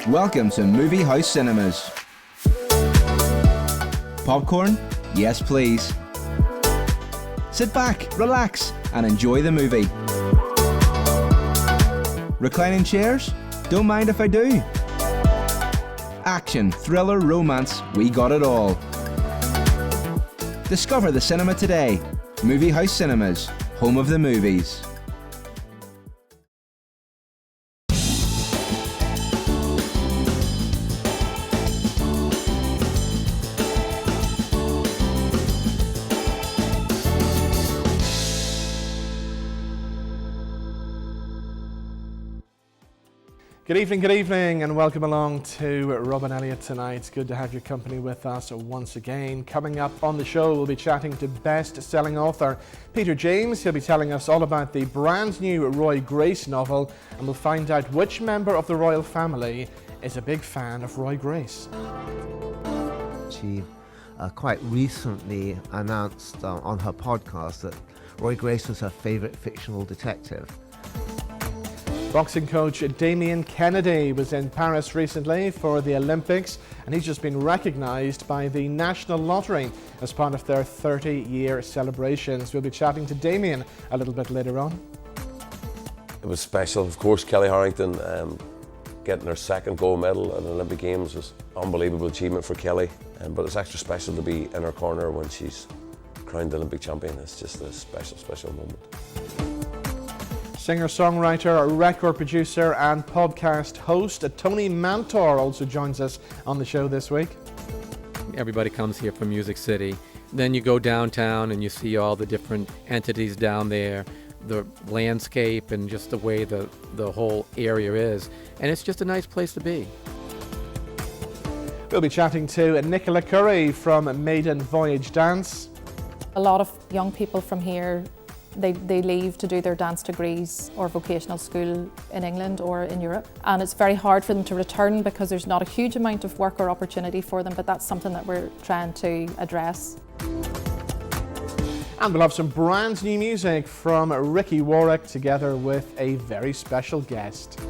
Welcome to Movie House Cinemas. Popcorn? Yes, please. Sit back, relax, and enjoy the movie. Reclining chairs? Don't mind if I do. Action, thriller, romance, we got it all. Discover the cinema today. Movie House Cinemas, home of the movies. Good evening, and welcome along to Rob and Elliott tonight. Good to have your company with us once again. Coming up on the show, we'll be chatting to best-selling author Peter James. He'll be telling us all about the brand new Roy Grace novel, and we'll find out which member of the royal family is a big fan of Roy Grace. She quite recently announced on her podcast that Roy Grace was her favourite fictional detective. Boxing coach Damian Kennedy was in Paris recently for the Olympics, and he's just been recognised by the National Lottery as part of their 30-year celebrations. We'll be chatting to Damian a little bit later on. It was special. Of course, Kelly Harrington getting her second gold medal at the Olympic Games was an unbelievable achievement for Kelly, but it's extra special to be in her corner when she's crowned Olympic champion. It's just a special, special moment. Singer-songwriter, record producer and podcast host Tony Mantor also joins us on the show this week. Everybody comes here from Music City. Then you go downtown and you see all the different entities down there, the landscape and just the way the whole area is. And it's just a nice place to be. We'll be chatting to Nicola from Maiden, Voyage dance. A lot of young people from here, they leave to do their dance degrees or vocational school in England or in Europe, and it's very hard for them to return because there's not a huge amount of work or opportunity for them, but that's something that we're trying to address. And we'll have some brand new music from Ricky Warwick together with a very special guest.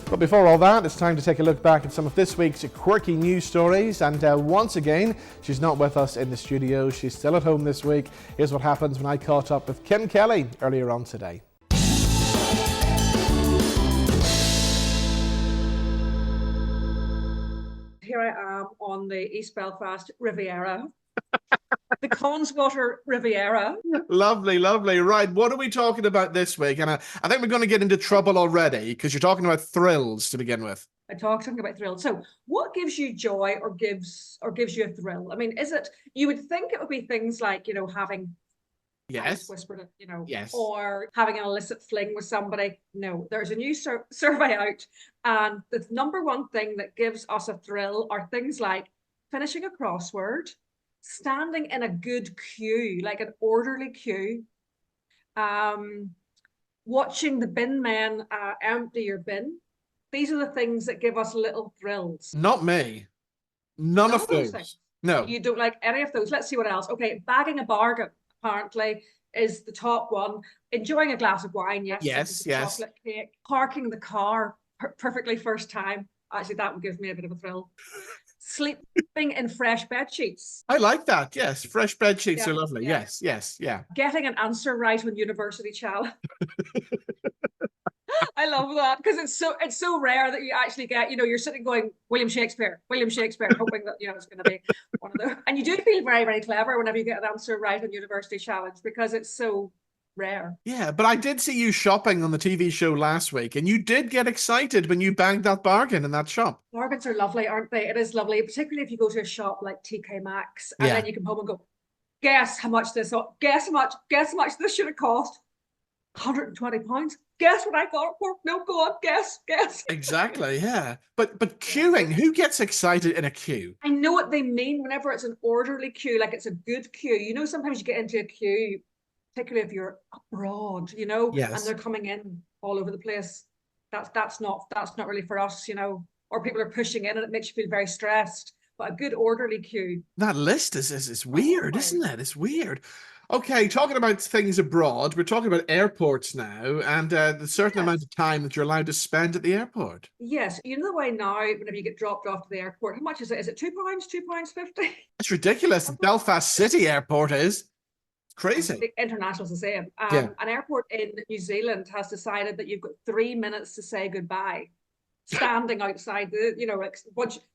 But before all that, it's time to take a look back at some of this week's quirky news stories. And once again, she's not with us in the studio. She's still at home this week. Here's what happens when I caught up with Kim Kelly earlier on today. Here I am on the East Belfast Riviera. The Conswater Riviera. Lovely, lovely. Right, what are we talking about this week? And I think we're going to get into trouble already because you're talking about thrills to begin with. Talking about thrills. So what gives you joy or gives you a thrill? I mean, is it, you would think it would be things like, having whispered it, yes, or having an illicit fling with somebody. No, there's a new survey out, and the number one thing that gives us a thrill are things like finishing a crossword, standing in a good queue, like an orderly queue, watching the bin men empty your bin. These are the things that give us little thrills. Not me. None of those. Things. No. You don't like any of those. Let's see what else. Okay, bagging a bargain, apparently, is the top one. Enjoying a glass of wine, yes. Chocolate cake. Parking the car perfectly first time. Actually, that would give me a bit of a thrill. Sleeping in fresh bed sheets. I like that. Yes, fresh bed sheets are lovely. Yeah. Yes. Getting an answer right on University Challenge. I love that because it's so rare that you actually get. You're sitting going William Shakespeare, hoping that it's going to be one of those. And you do feel very, very clever whenever you get an answer right on University Challenge because it's so rare. Yeah, but I did see you shopping on the TV show last week, and you did get excited when you bagged that bargain in that shop. Bargains are lovely, aren't they? It is lovely, particularly if you go to a shop like TK Maxx, and then you come home and go, guess how much this should have cost? £120. Guess what I got it for? No, go on, guess. Exactly, yeah. But queuing, who gets excited in a queue? I know what they mean whenever it's an orderly queue, like it's a good queue. Sometimes you get into a queue, particularly if you're abroad, yes, and they're coming in all over the place. That's not really for us, or people are pushing in and it makes you feel very stressed. But a good orderly queue. That list is weird, isn't it? It's weird. Okay, talking about things abroad, we're talking about airports now, and the certain amount of time that you're allowed to spend at the airport. Yes, you know the way now, whenever you get dropped off to the airport, how much is it? Is it £2? £2.50? It's ridiculous. Belfast City Airport is. It's crazy. The international's the same. Yeah. An airport in New Zealand has decided that you've got 3 minutes to say goodbye. Standing outside the, like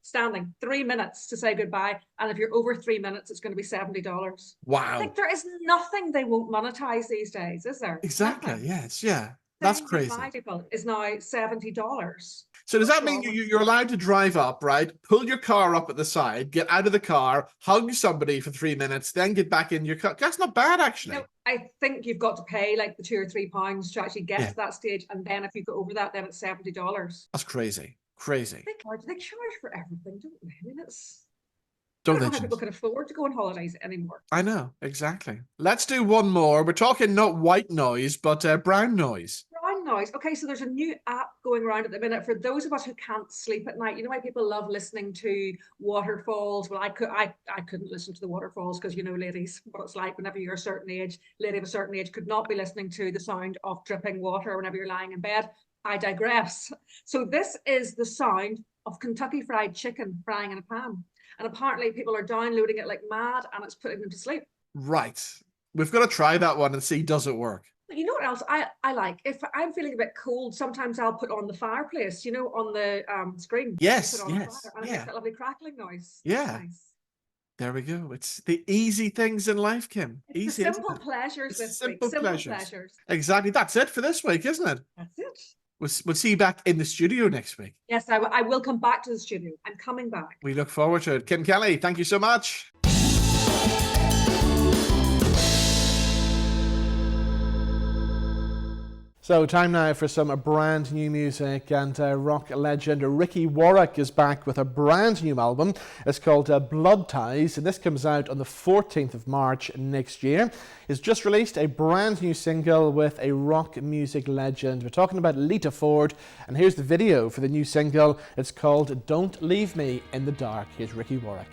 standing 3 minutes to say goodbye. And if you're over 3 minutes, it's going to be $70. Wow. Like, there is nothing they won't monetize these days, is there? Exactly. Nothing. Yes. Yeah. That's crazy. People is now $70. So does that mean you're allowed to drive up, right? Pull your car up at the side, get out of the car, hug somebody for 3 minutes, then get back in your car? That's not bad, actually. No, I think you've got to pay like the £2 or £3 to actually get to that stage, and then if you go over that, then it's $70. That's crazy. Crazy. They charge for everything, don't they? I mean, it's... Don't I don't they know how just? people can afford to go on holidays anymore. I know, exactly. Let's do one more. We're talking not white noise, but brown noise. Brown noise. Okay, so there's a new app going around at the minute for those of us who can't sleep at night. You know why people love listening to waterfalls? Well, I couldn't listen to the waterfalls because, ladies, what it's like whenever you're a certain age, lady of a certain age could not be listening to the sound of dripping water whenever you're lying in bed. I digress. So this is the sound of Kentucky Fried Chicken frying in a pan. And apparently people are downloading it like mad, and it's putting them to sleep. Right. We've got to try that one and see, does it work? But you know what else I like? If I'm feeling a bit cold, sometimes I'll put on the fireplace, on the screen. Yes, Put on yes, fire, and it makes that lovely crackling noise. Yeah. Nice. There we go. It's the easy things in life, Kim. It's Easy. the simple pleasures this week. Simple pleasures. Exactly. That's it for this week, isn't it? That's it. We'll see you back in the studio next week. Yes, I will come back to the studio. I'm coming back. We look forward to it. Kim Kelly, thank you so much. So time now for some brand new music, and rock legend Ricky Warwick is back with a brand new album. It's called Blood Ties, and this comes out on the 14th of March next year. He's just released a brand new single with a rock music legend. We're talking about Lita Ford, and here's the video for the new single. It's called Don't Leave Me in the Dark. Here's Ricky Warwick.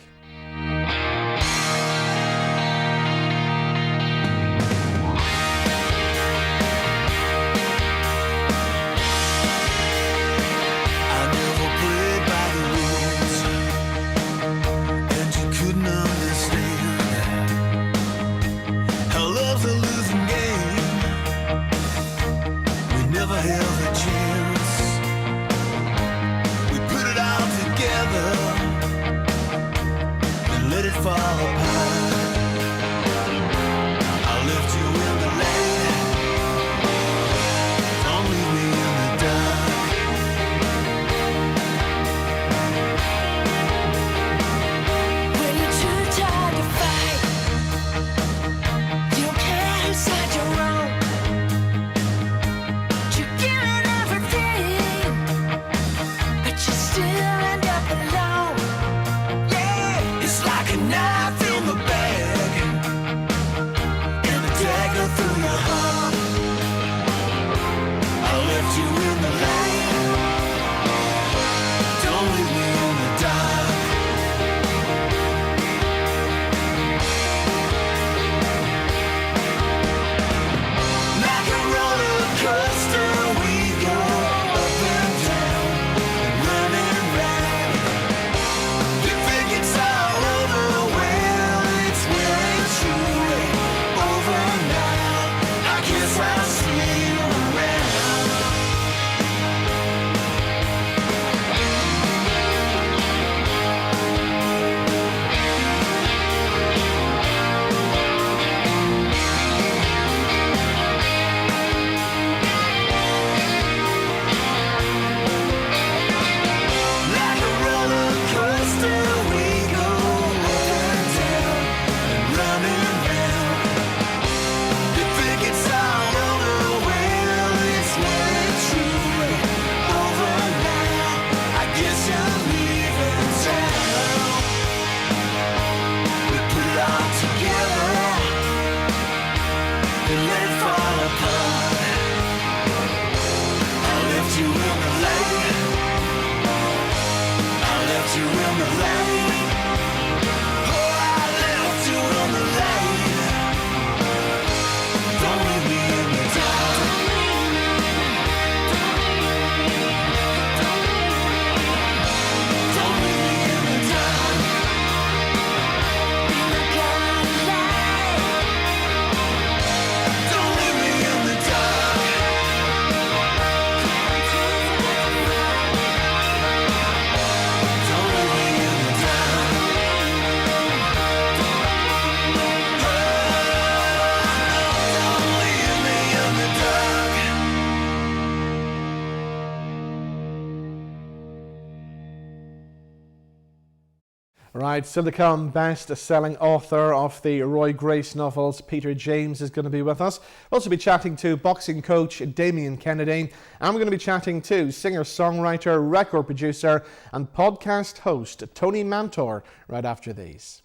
Right, still to come, best-selling author of the Roy Grace novels, Peter James, is going to be with us. We'll also be chatting to boxing coach Damian Kennedy, and we're going to be chatting to singer-songwriter, record producer, and podcast host Tony Mantor right after these.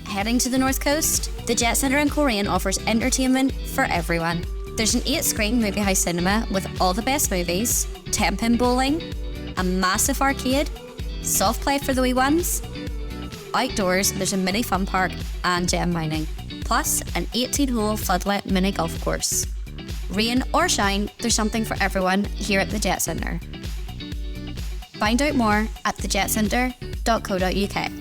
Heading to the North Coast? The Jet Centre in Coleraine offers entertainment for everyone. There's an 8-screen movie house cinema with all the best movies, 10-pin bowling, a massive arcade, soft play for the wee ones. Outdoors, there's a mini fun park and gem mining, plus an 18-hole floodlit mini golf course. Rain or shine, there's something for everyone here at the Jet Centre. Find out more at thejetcentre.co.uk.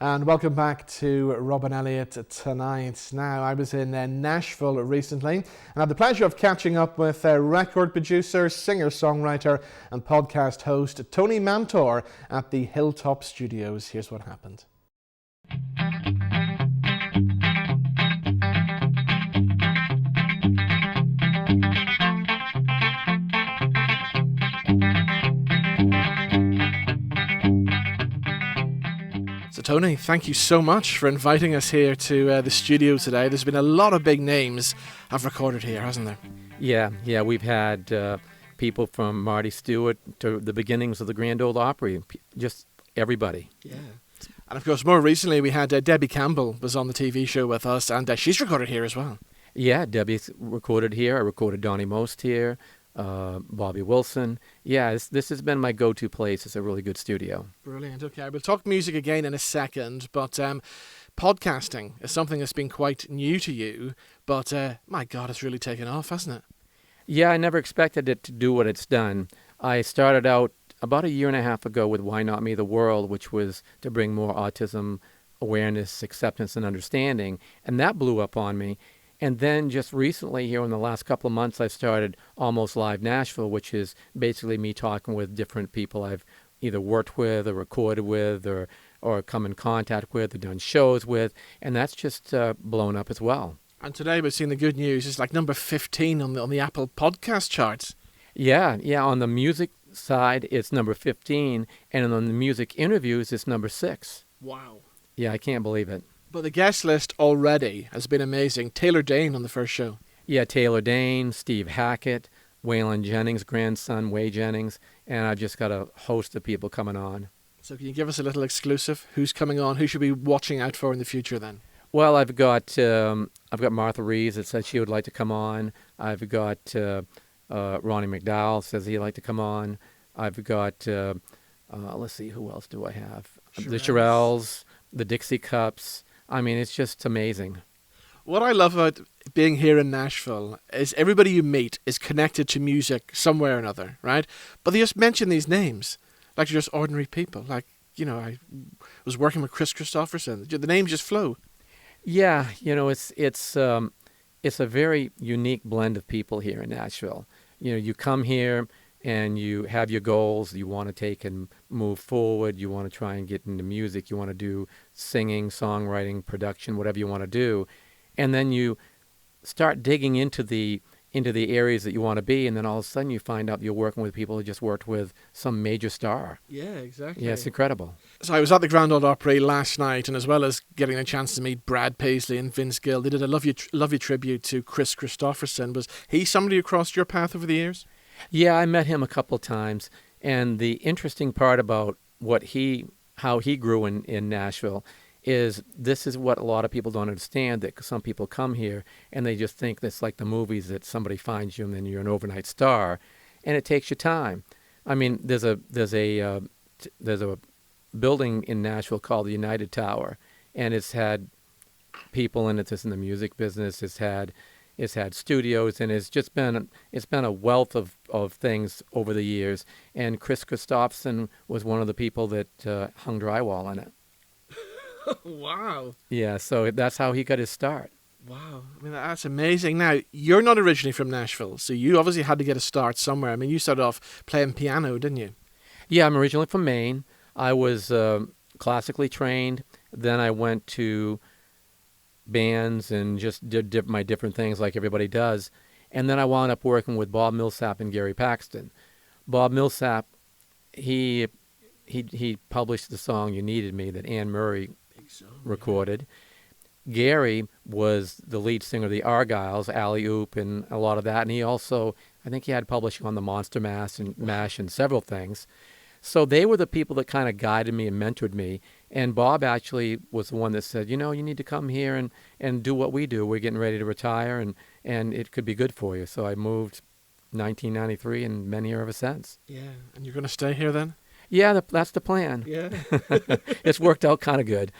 And welcome back to Rob and Elliott tonight. Now, I was in Nashville recently and had the pleasure of catching up with record producer, singer-songwriter and podcast host Tony Mantor at the Hilltop Studios. Here's what happened. So Tony, thank you so much for inviting us here to the studio today. There's been a lot of big names I've recorded here, hasn't there? Yeah, we've had people from Marty Stewart to the beginnings of the Grand Ole Opry, just everybody. Yeah. And of course, more recently, we had Debbie Campbell was on the TV show with us, and she's recorded here as well. Yeah, Debbie's recorded here. I recorded Donnie Most here, Bobby Wilson. Yeah, this has been my go-to place. It's a really good studio. Brilliant. Okay, we'll talk music again in a second, but podcasting is something that's been quite new to you, but my God, it's really taken off, hasn't it? Yeah, I never expected it to do what it's done. I started out about a year and a half ago with Why Not Me, the World, which was to bring more autism awareness, acceptance, and understanding, and that blew up on me. And then just recently, here in the last couple of months, I've started Almost Live Nashville, which is basically me talking with different people I've either worked with or recorded with or come in contact with or done shows with, and that's just blown up as well. And today we've seen the good news. It's like number 15 on the Apple podcast charts. Yeah, on the music side, it's number 15, and on the music interviews, it's number 6. Wow. Yeah, I can't believe it. But the guest list already has been amazing. Taylor Dane on the first show. Yeah, Taylor Dane, Steve Hackett, Waylon Jennings' grandson, Way Jennings, and I've just got a host of people coming on. So can you give us a little exclusive? Who's coming on? Who should we be watching out for in the future then? Well, I've got Martha Reeves that said she would like to come on. I've got Ronnie McDowell says he'd like to come on. I've got, let's see, who else do I have? The Shirelles, the Dixie Cups. I mean, it's just amazing. What I love about being here in Nashville is everybody you meet is connected to music somewhere or another, right? But they just mention these names like they're just ordinary people. Like, you know, I was working with Chris Christopherson. The names just flow. Yeah, you know, it's a very unique blend of people here in Nashville. You know, you come here and you have your goals you want to take and move forward. You want to try and get into music. You want to do singing, songwriting, production, whatever you want to do. And then you start digging into the areas that you want to be, and then all of a sudden you find out you're working with people who just worked with some major star. Yeah, exactly. Yeah, it's incredible. So I was at the Grand Ole Opry last night, and as well as getting a chance to meet Brad Paisley and Vince Gill, they did a lovely tribute to Chris Christopherson. Was he somebody who crossed your path over the years? Yeah, I met him a couple of times, and the interesting part about how he grew in Nashville is this is what a lot of people don't understand, that some people come here and they just think it's like the movies that somebody finds you and then you're an overnight star, and it takes you time. I mean, there's a building in Nashville called the United Tower, and it's had people in it that's in the music business. It's had studios, and it's been a wealth of things over the years. And Chris Christopherson was one of the people that hung drywall in it. Wow. Yeah, so that's how he got his start. Wow. I mean, that's amazing. Now, you're not originally from Nashville, so you obviously had to get a start somewhere. I mean, you started off playing piano, didn't you? Yeah, I'm originally from Maine. I was classically trained, Then I went to bands and just did my different things like everybody does. And then I wound up working with Bob Millsap and Gary Paxton. Bob Millsap, he published the song "You Needed Me" that Anne Murray recorded. Gary was the lead singer of the Argyles, Alley Oop, and a lot of that. And he also, I think he had publishing on the Monster Mash and several things. So they were the people that kind of guided me and mentored me. And Bob actually was the one that said, you need to come here and do what we do. We're getting ready to retire, and it could be good for you. So I moved 1993 and been here ever since. Yeah, and you're going to stay here then? Yeah, that's the plan. Yeah. It's worked out kind of good.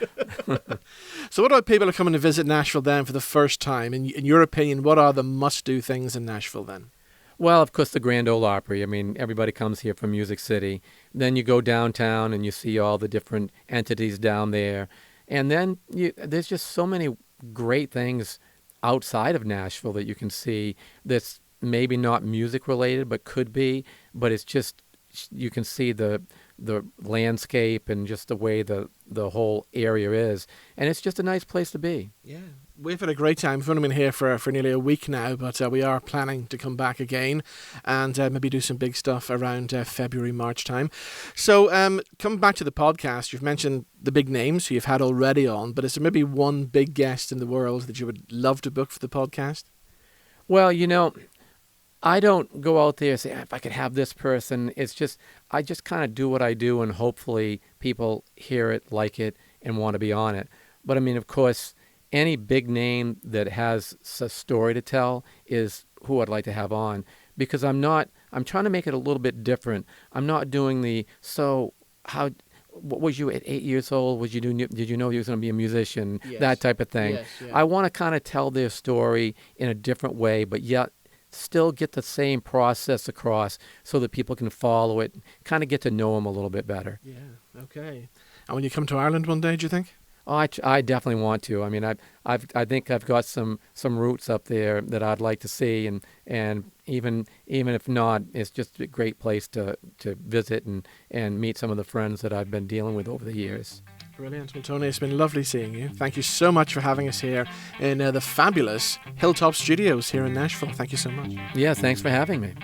So what about people who are coming to visit Nashville then for the first time? In your opinion, what are the must-do things in Nashville then? Well, of course, the Grand Ole Opry. I mean, everybody comes here from Music City. Then you go downtown and you see all the different entities down there. And then there's just so many great things outside of Nashville that you can see that's maybe not music related, but could be. But it's just, you can see the landscape and just the way the whole area is. And it's just a nice place to be. Yeah. We've had a great time. We've only been here for nearly a week now, but we are planning to come back again and maybe do some big stuff around February, March time. So coming back to the podcast, you've mentioned the big names who you've had already on, but is there maybe one big guest in the world that you would love to book for the podcast? Well, I don't go out there and say, if I could have this person. It's just, I just kind of do what I do, and hopefully people hear it, like it, and want to be on it. But I mean, of course, any big name that has a story to tell is who I'd like to have on, because I'm trying to make it a little bit different. I'm not doing what was you at 8 years old? Did you know you was going to be a musician? Yes. That type of thing. Yes, yeah. I want to kind of tell their story in a different way, but yet still get the same process across so that people can follow it, kind of get to know them a little bit better. Yeah, okay. And when you come to Ireland one day, do you think? Oh, I definitely want to. I mean, I think I've got some roots up there that I'd like to see, and even if not, it's just a great place to visit and meet some of the friends that I've been dealing with over the years. Brilliant. Well, Tony, it's been lovely seeing you. Thank you so much for having us here in the fabulous Hilltop Studios here in Nashville. Thank you so much. Yeah, thanks for having me.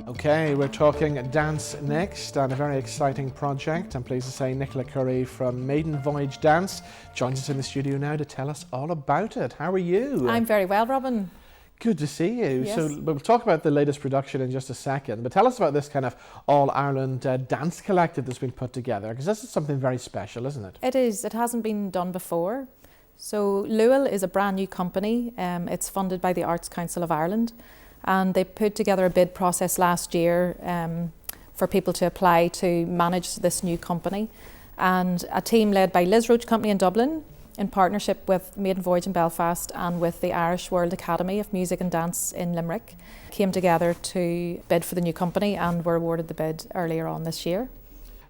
Okay, we're talking dance next, and a very exciting project. I'm pleased to say Nicola Curry from Maiden, Voyage Dance joins us in the studio now to tell us all about it. How are you? I'm very well, Robin. Good to see you. Yes. So we'll talk about the latest production in just a second, but tell us about this kind of All-Ireland dance collective that's been put together, because this is something very special, isn't it? It is. It hasn't been done before. So Lewell is a brand new company. It's funded by the Arts Council of Ireland, and they put together a bid process last year for people to apply to manage this new company. And a team led by Liz Roach Company in Dublin, in partnership with Maiden, Voyage in Belfast and with the Irish World Academy of Music and Dance in Limerick, came together to bid for the new company and were awarded the bid earlier on this year.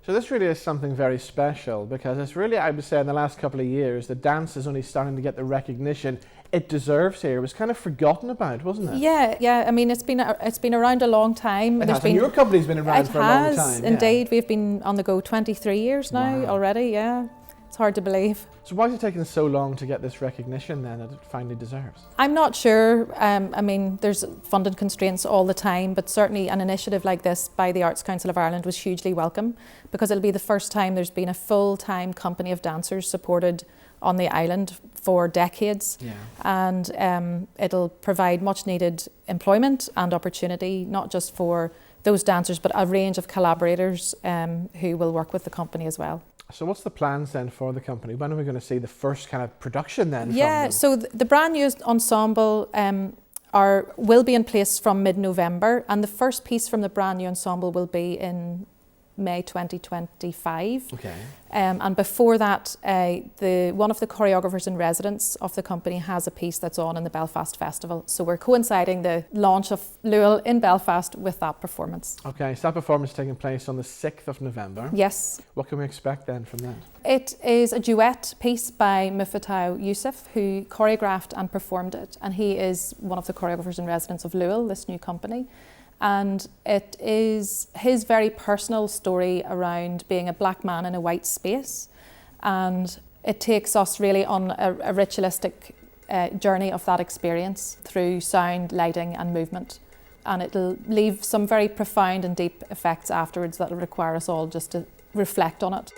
So this really is something very special, because it's really, I would say, in the last couple of years, the dance is only starting to get the recognition it deserves here. It was kind of forgotten about, wasn't it? Yeah. I mean, it's been around a long time. It has, and your company's been around for a long time. Indeed. We've been on the go 23 years now already, yeah. It's hard to believe. So why is it taking so long to get this recognition then that it finally deserves? I'm not sure. I mean, there's funding constraints all the time, but certainly an initiative like this by the Arts Council of Ireland was hugely welcome, because it'll be the first time there's been a full-time company of dancers supported on the island for decades. Yeah. And it'll provide much needed employment and opportunity, not just for those dancers, but a range of collaborators who will work with the company as well. So what's the plans then for the company? When are we going to see the first kind of production then? Yeah, so the brand new ensemble will be in place from mid-November, and the first piece from the brand new ensemble will be in May 2025. Okay. And before that, one of the choreographers in residence of the company has a piece that's on in the Belfast Festival. So we're coinciding the launch of Luel in Belfast with that performance. Okay, so that performance is taking place on the 6th of November. Yes. What can we expect then from that? It is a duet piece by Mufatau Yusuf, who choreographed and performed it. And he is one of the choreographers in residence of Luel, this new company. And it is his very personal story around being a black man in a white space. And it takes us really on a ritualistic journey of that experience through sound, lighting and movement. And it'll leave some very profound and deep effects afterwards that will require us all just to reflect on it.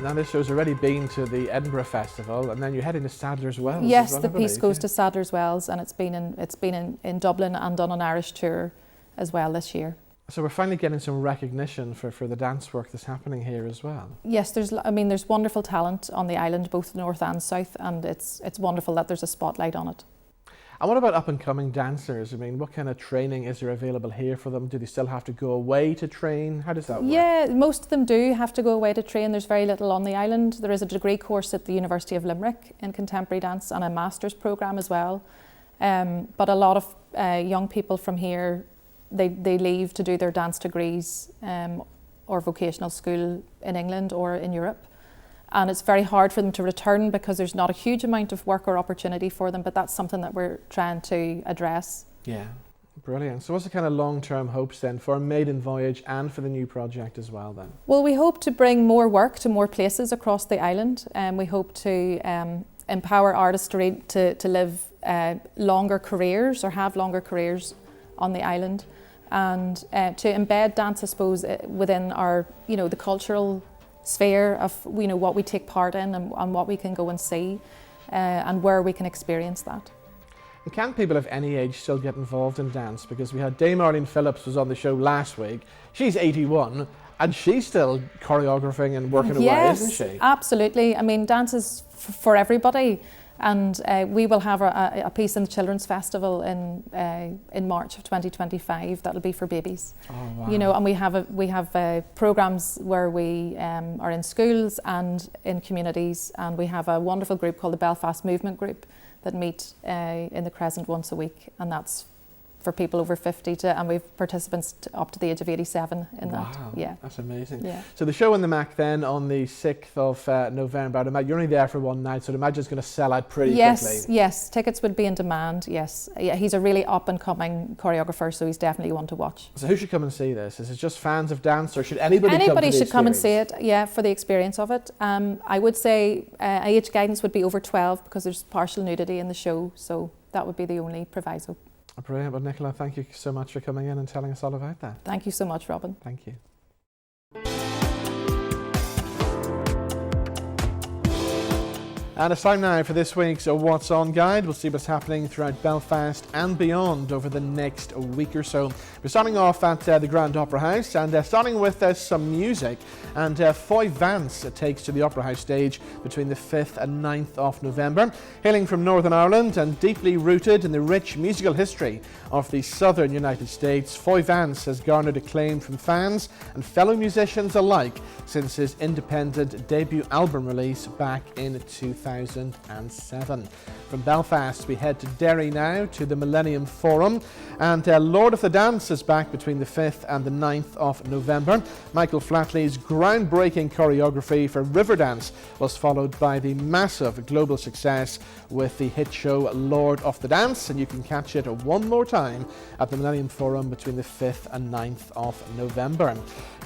Now this show's already been to the Edinburgh Festival, and then you're heading to Sadler's Wells. Yes, the piece goes to Sadler's Wells, and it's been in Dublin and done an Irish tour as well this year. So we're finally getting some recognition for the dance work that's happening here as well. Yes, there's wonderful talent on the island, both north and south, and it's wonderful that there's a spotlight on it. And what about up-and-coming dancers? I mean, what kind of training is there available here for them? Do they still have to go away to train? How does that work? Yeah, most of them do have to go away to train. There's very little on the island. There is a degree course at the University of Limerick in contemporary dance and a master's programme as well. But a lot of young people from here, they leave to do their dance degrees or vocational school in England or in Europe. And it's very hard for them to return because there's not a huge amount of work or opportunity for them, but that's something that we're trying to address. Yeah, brilliant. So what's the kind of long-term hopes then for Maiden, Voyage and for the new project as well then? Well, we hope to bring more work to more places across the island, and we hope to empower artists to live longer careers or have longer careers on the island, and to embed dance, I suppose, within our, the cultural sphere of what we take part in and what we can go and see and where we can experience that. And can people of any age still get involved in dance? Because we had Dame Arlene Phillips was on the show last week. She's 81 and she's still choreographing and working away, isn't she? Yes, absolutely. I mean, dance is for everybody. And we will have a piece in the Children's Festival in March of 2025 that'll be for babies. Oh, wow. And we have programs where we are in schools and in communities, and we have a wonderful group called the Belfast Movement Group that meet in the Crescent once a week, and that's for people over 50 and we've participants up to the age of 87 in that. Wow, yeah, that's amazing. Yeah. So the show in the Mac then on the 6th of November. You're only there for one night, so I'd imagine it's going to sell out pretty quickly. Yes, tickets would be in demand. Yes, yeah, he's a really up and coming choreographer, so he's definitely one to watch. So who should come and see this? Is it just fans of dance, or should anybody come to the Anybody should come and see experience? it, yeah, for the experience of it. I would say age guidance would be over 12 because there's partial nudity in the show, so that would be the only proviso. Brilliant. Well, Nicola, thank you so much for coming in and telling us all about that. Thank you so much, Robin. Thank you. And it's time now for this week's What's On guide. We'll see what's happening throughout Belfast and beyond over the next week or so. We're starting off at the Grand Opera House and starting with some music. And Foy Vance takes to the Opera House stage between the 5th and 9th of November. Hailing from Northern Ireland and deeply rooted in the rich musical history of the southern United States, Foy Vance has garnered acclaim from fans and fellow musicians alike since his independent debut album release back in 2007. From Belfast, we head to Derry now to the Millennium Forum, and Lord of the Dance is back between the 5th and the 9th of November. Michael Flatley's groundbreaking choreography for Riverdance was followed by the massive global success with the hit show Lord of the Dance, and you can catch it one more time at the Millennium Forum between the 5th and 9th of November.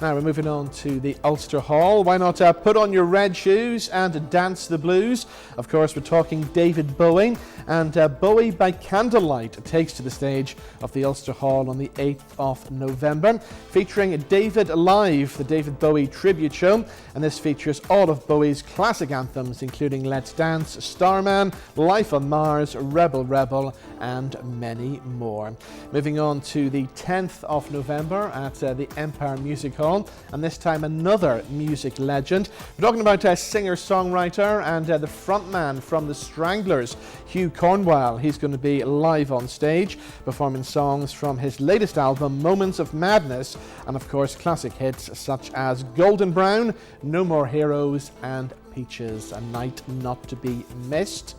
Now we're moving on to the Ulster Hall. Why not put on your red shoes and dance the blues Of course, we're talking David Bowie, and Bowie by Candlelight takes to the stage of the Ulster Hall on the 8th of November, featuring David Live, the David Bowie tribute show, and this features all of Bowie's classic anthems, including Let's Dance, Starman, Life on Mars, Rebel Rebel, and many more. Moving on to the 10th of November at the Empire Music Hall, and this time another music legend. We're talking about a singer-songwriter and the frontman from the Stranglers, Hugh Cornwell. He's going to be live on stage, performing songs from his latest album, Moments of Madness, and of course classic hits such as Golden Brown, No More Heroes, and Peaches, a night not to be missed.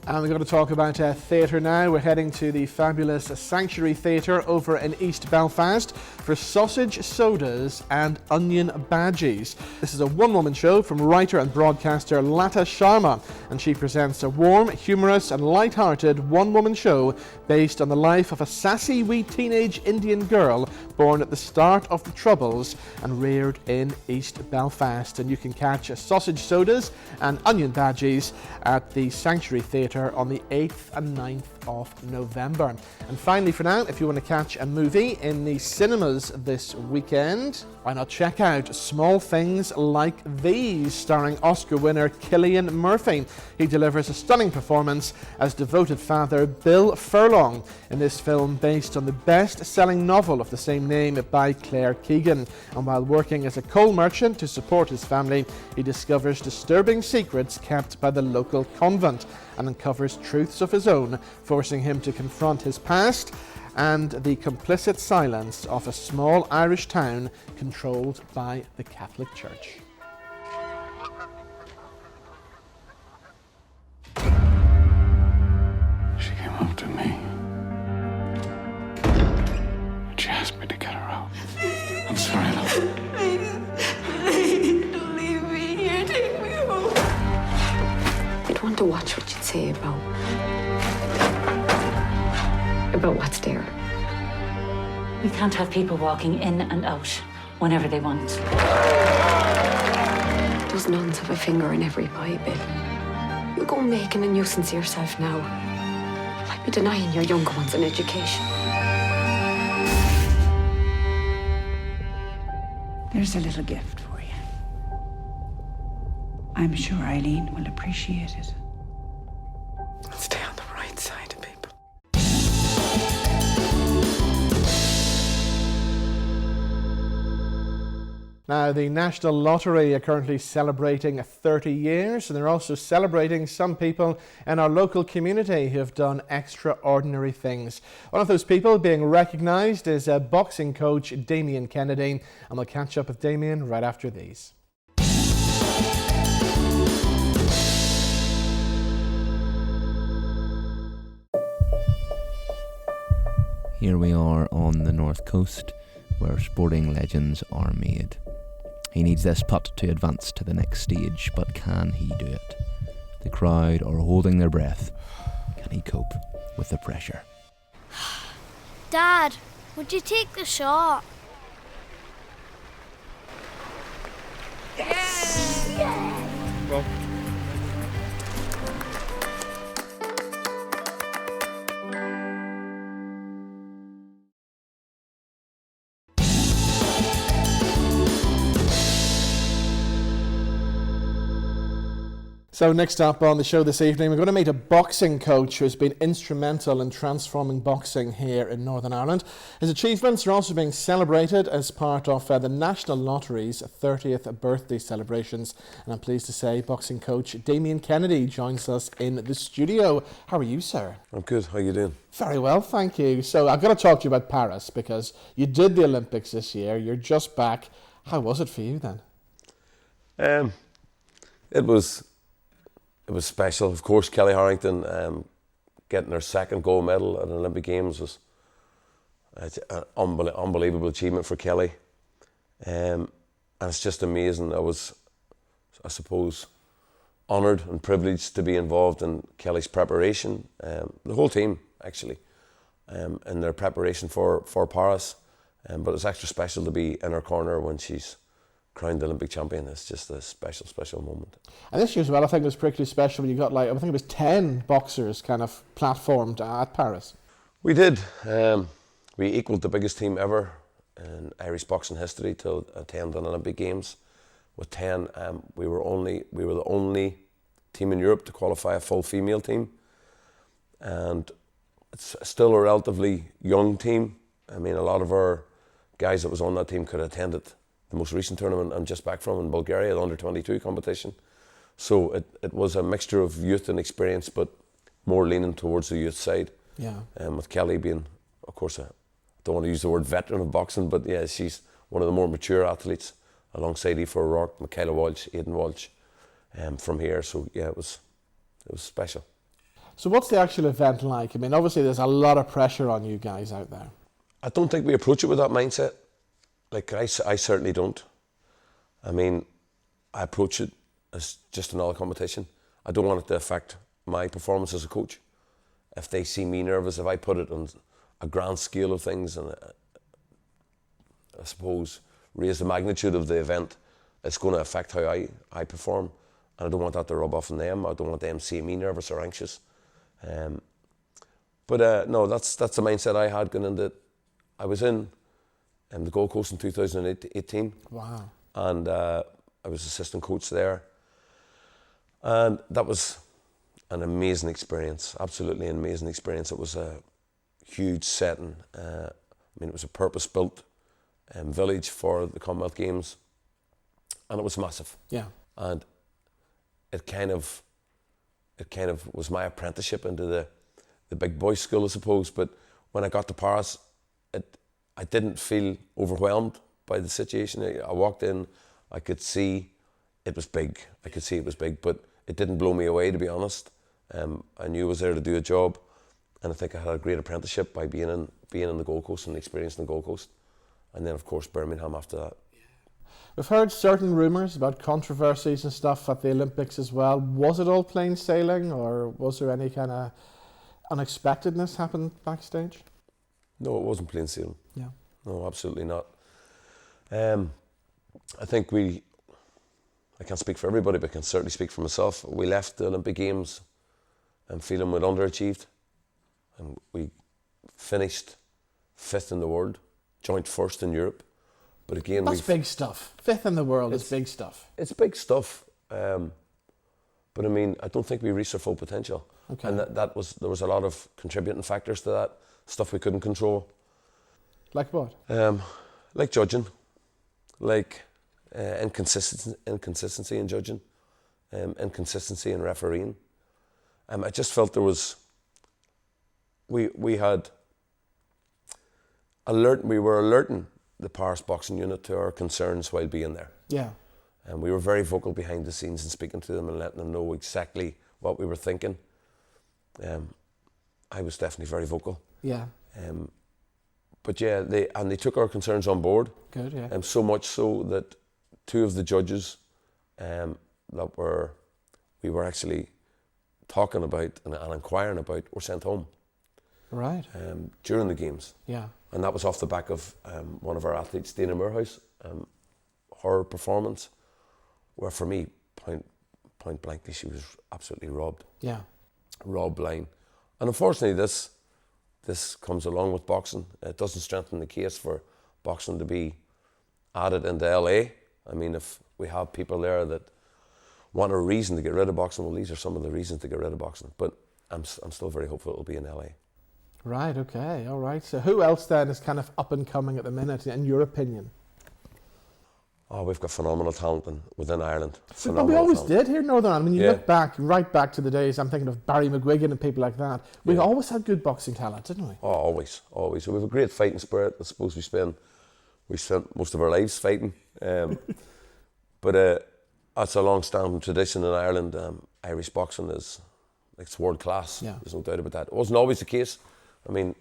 And we're going to talk about theatre now. We're heading to the fabulous Sanctuary Theatre over in East Belfast for Sausage Sodas and Onion Badgies. This is a one-woman show from writer and broadcaster Lata Sharma, and she presents a warm, humorous and light-hearted one-woman show based on the life of a sassy wee teenage Indian girl born at the start of the Troubles and reared in East Belfast. And you can catch Sausage Sodas and Onion Badgies at the Sanctuary Theatre on the 8th and 9th of November. And finally for now, if you want to catch a movie in the cinemas this weekend, why not check out Small Things Like These, starring Oscar winner Cillian Murphy. He delivers a stunning performance as devoted father Bill Furlong in this film based on the best-selling novel of the same name by Claire Keegan. And while working as a coal merchant to support his family, he discovers disturbing secrets kept by the local convent and uncovers truths of his own, forcing him to confront his past and the complicit silence of a small Irish town controlled by the Catholic Church. She came up to me. She asked me to get her out. I'm sorry, love. Please, don't leave me here. Take me home. I'd want to watch what you'd say about what's there. We can't have people walking in and out whenever they want. Those nuns have a finger in every pie bit. You'll go making a nuisance of yourself now. You might be denying your younger ones an education. There's a little gift for you. I'm sure Eileen will appreciate it. Stay on the right side of people. Now, the National Lottery are currently celebrating 30 years, and they're also celebrating some people in our local community who have done extraordinary things. One of those people being recognised is boxing coach Damian Kennedy, and we'll catch up with Damian right after these. Here we are on the north coast, where sporting legends are made. He needs this putt to advance to the next stage, but can he do it? The crowd are holding their breath. Can he cope with the pressure? Dad, would you take the shot? Yes! Yes! Well. So next up on the show this evening, we're going to meet a boxing coach who has been instrumental in transforming boxing here in Northern Ireland. His achievements are also being celebrated as part of the National Lottery's 30th birthday celebrations. And I'm pleased to say boxing coach Damian Kennedy joins us in the studio. How are you, sir? I'm good. How are you doing? Very well, thank you. So I've got to talk to you about Paris because you did the Olympics this year. You're just back. How was it for you then? It was special. Of course, Kelly Harrington getting her second gold medal at the Olympic Games was an unbelievable achievement for Kelly. And it's just amazing. I was, I suppose, honoured and privileged to be involved in Kelly's preparation, the whole team actually, in their preparation for Paris. But it's extra special to be in her corner when she's crowned Olympic champion. It's just a special, special moment. And this year as well, I think it was particularly special when you got, like, I think it was 10 boxers kind of platformed at Paris. We did. We equalled the biggest team ever in Irish boxing history to attend an Olympic Games with 10. We were the only team in Europe to qualify a full female team, and it's still a relatively young team. I mean, a lot of our guys that was on that team could have attended the most recent tournament I'm just back from in Bulgaria, the under-22 competition. So it was a mixture of youth and experience, but more leaning towards the youth side. Yeah. With Kelly being, of course, I don't want to use the word veteran of boxing, but yeah, she's one of the more mature athletes, alongside Aoife O'Rourke, Michaela Walsh, Aidan Walsh, from here. So yeah, it was special. So what's the actual event like? I mean, obviously there's a lot of pressure on you guys out there. I don't think we approach it with that mindset. Like, I certainly don't. I mean, I approach it as just another competition. I don't want it to affect my performance as a coach. If they see me nervous, if I put it on a grand scale of things and I suppose raise the magnitude of the event, it's going to affect how I perform. And I don't want that to rub off on them. I don't want them seeing me nervous or anxious. But no, that's the mindset I had going into it. I was in the Gold Coast in 2018. Wow. And I was assistant coach there. And that was an amazing experience, absolutely an amazing experience. It was a huge setting. I mean, it was a purpose-built village for the Commonwealth Games, and it was massive. Yeah. And it kind of was my apprenticeship into the big boys' school, I suppose. But when I got to Paris, I didn't feel overwhelmed by the situation. I walked in, I could see it was big. But it didn't blow me away, to be honest. I knew I was there to do a job, and I think I had a great apprenticeship by being in the Gold Coast and experiencing the Gold Coast, and then of course Birmingham after that. We've heard certain rumours about controversies and stuff at the Olympics as well. Was it all plain sailing, or was there any kind of unexpectedness happen backstage? No, it wasn't plain sailing. Yeah. No, absolutely not. I think I can't speak for everybody, but I can certainly speak for myself. We left the Olympic Games and feeling we'd underachieved, and we finished 5th in the world, joint 1st in Europe. But again, that's big stuff. 5th in the world is big stuff. It's big stuff, but I mean, I don't think we reached our full potential. Okay. And there was a lot of contributing factors to that, stuff we couldn't control. Like what? Like judging, like inconsistency in judging, inconsistency in refereeing. I just felt there was. We were alerting the Paris boxing unit to our concerns while being there. Yeah. And we were very vocal behind the scenes and speaking to them and letting them know exactly what we were thinking. I was definitely very vocal. Yeah. But yeah, they took our concerns on board. Good, yeah. So much so that 2 of the judges that we were actually talking about and inquiring about were sent home. Right. During the games. Yeah. And that was off the back of one of our athletes, Dana Moorhouse, her performance, where for me, point blankly, she was absolutely robbed. Yeah. Robbed blind. And unfortunately, this comes along with boxing. It doesn't strengthen the case for boxing to be added into LA. I mean, if we have people there that want a reason to get rid of boxing, well, these are some of the reasons to get rid of boxing. But I'm still very hopeful it'll be in LA. Right, okay, all right. So who else then is kind of up and coming at the minute, in your opinion? Oh, we've got phenomenal talent within Ireland. But we always did here in Northern Ireland. When you look back, right back to the days, I'm thinking of Barry McGuigan and people like that. We've always had good boxing talent, didn't we? Oh, always. So we have a great fighting spirit. I suppose we spent most of our lives fighting. But that's a long-standing tradition in Ireland. Irish boxing it's world class. Yeah. There's no doubt about that. It wasn't always the case. I mean,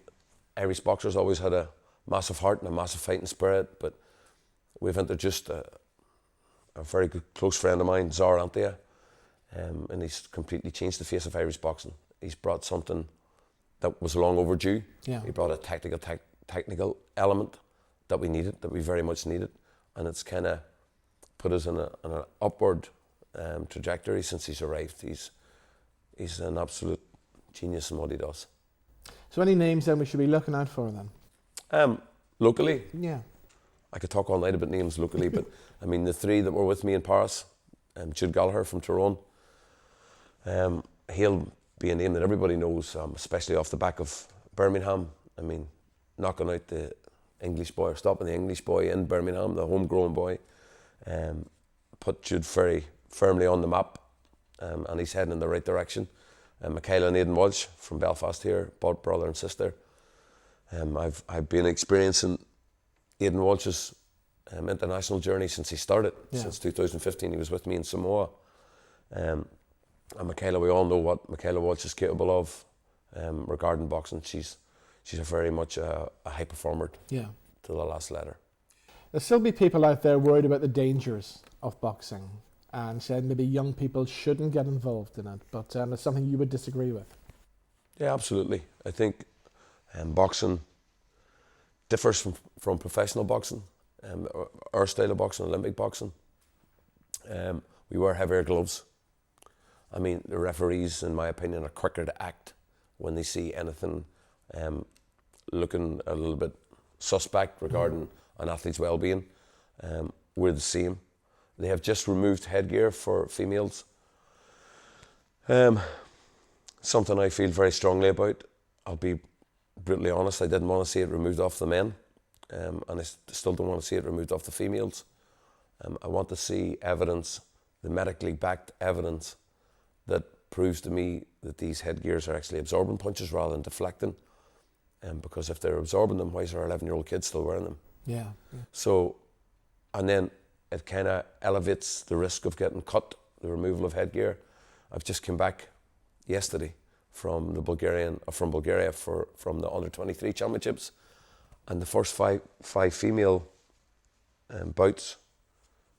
Irish boxers always had a massive heart and a massive fighting spirit, but we've introduced a very good close friend of mine, Zar Antia, and he's completely changed the face of Irish boxing. He's brought something that was long overdue. Yeah. He brought a technical element that we very much needed, and it's kind of put us in an upward trajectory since he's arrived. He's an absolute genius in what he does. So any names then we should be looking out for then? Locally? Yeah. I could talk all night about names locally, but I mean the three that were with me in Paris, Jude Gallagher from Tyrone, he'll be a name that everybody knows, especially off the back of Birmingham. I mean, knocking out the English boy, or stopping the English boy in Birmingham, the homegrown boy, put Jude very firmly on the map, and he's heading in the right direction. Nicola and Aidan Walsh from Belfast here, both brother and sister. I've been experiencing Aidan Walsh's international journey since he started. Since 2015, he was with me in Samoa. And Nicola, we all know what Nicola Walsh is capable of regarding boxing. She's a very much a high performer to the last letter. There'll still be people out there worried about the dangers of boxing and said maybe young people shouldn't get involved in it, but it's something you would disagree with. Yeah, absolutely. I think boxing differs from professional boxing, our style of boxing, Olympic boxing. We wear heavier gloves. I mean, the referees, in my opinion, are quicker to act when they see anything looking a little bit suspect regarding an athlete's well-being. We're the same. They have just removed headgear for females. Something I feel very strongly about. I'll be brutally honest, I didn't want to see it removed off the men, and I still don't want to see it removed off the females. I want to see evidence, the medically backed evidence, that proves to me that these headgears are actually absorbing punches rather than deflecting. Because if they're absorbing them, why is our 11-year-old kid still wearing them? Yeah. So, and then it kind of elevates the risk of getting cut, the removal of headgear. I've just come back yesterday from Bulgaria from the under-23 championships, and the first five female bouts,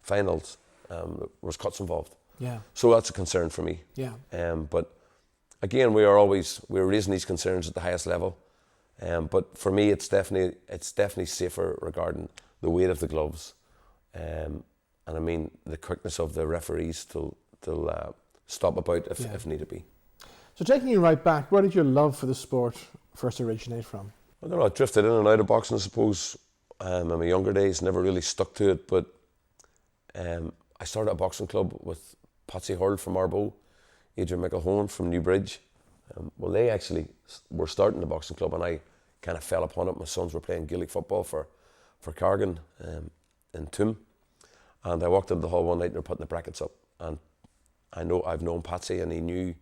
finals, there was cuts involved. Yeah. So that's a concern for me. Yeah. But again, we're raising these concerns at the highest level. But for me, it's definitely safer regarding the weight of the gloves, and I mean the quickness of the referees to stop a bout if needed be. So taking you right back, where did your love for the sport first originate from? I don't know. I drifted in and out of boxing, I suppose. In my younger days, never really stuck to it. But I started a boxing club with Patsy Hurl from Arbo, Adrian McElhone from Newbridge. Well, they actually were starting the boxing club, and I kind of fell upon it. My sons were playing Gaelic football for Cargan in Toom, and I walked into the hall one night and they were putting the brackets up, and I've known Patsy, and he knew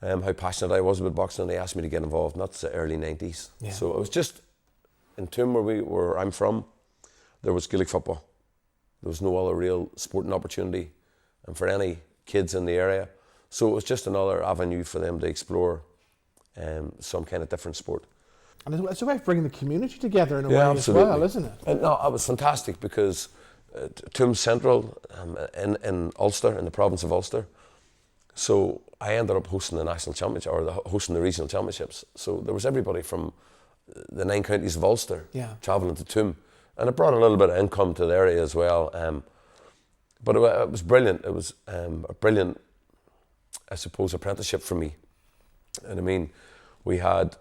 how passionate I was about boxing, and he asked me to get involved, and that's the early 90s. Yeah. So it was just in Toom, where I'm from, there was Gaelic football. There was no other real sporting opportunity, and for any kids in the area. So it was just another avenue for them to explore some kind of different sport. And it's a way of bringing the community together in a way absolutely. As well, isn't it? No, it was fantastic because Toom Central in Ulster, in the province of Ulster. So I ended up hosting the national championship, or hosting the regional championships. So there was everybody from the 9 counties of Ulster travelling to Toom. And it brought a little bit of income to the area as well. But it was brilliant. It was a brilliant, I suppose, apprenticeship for me. And I mean, we had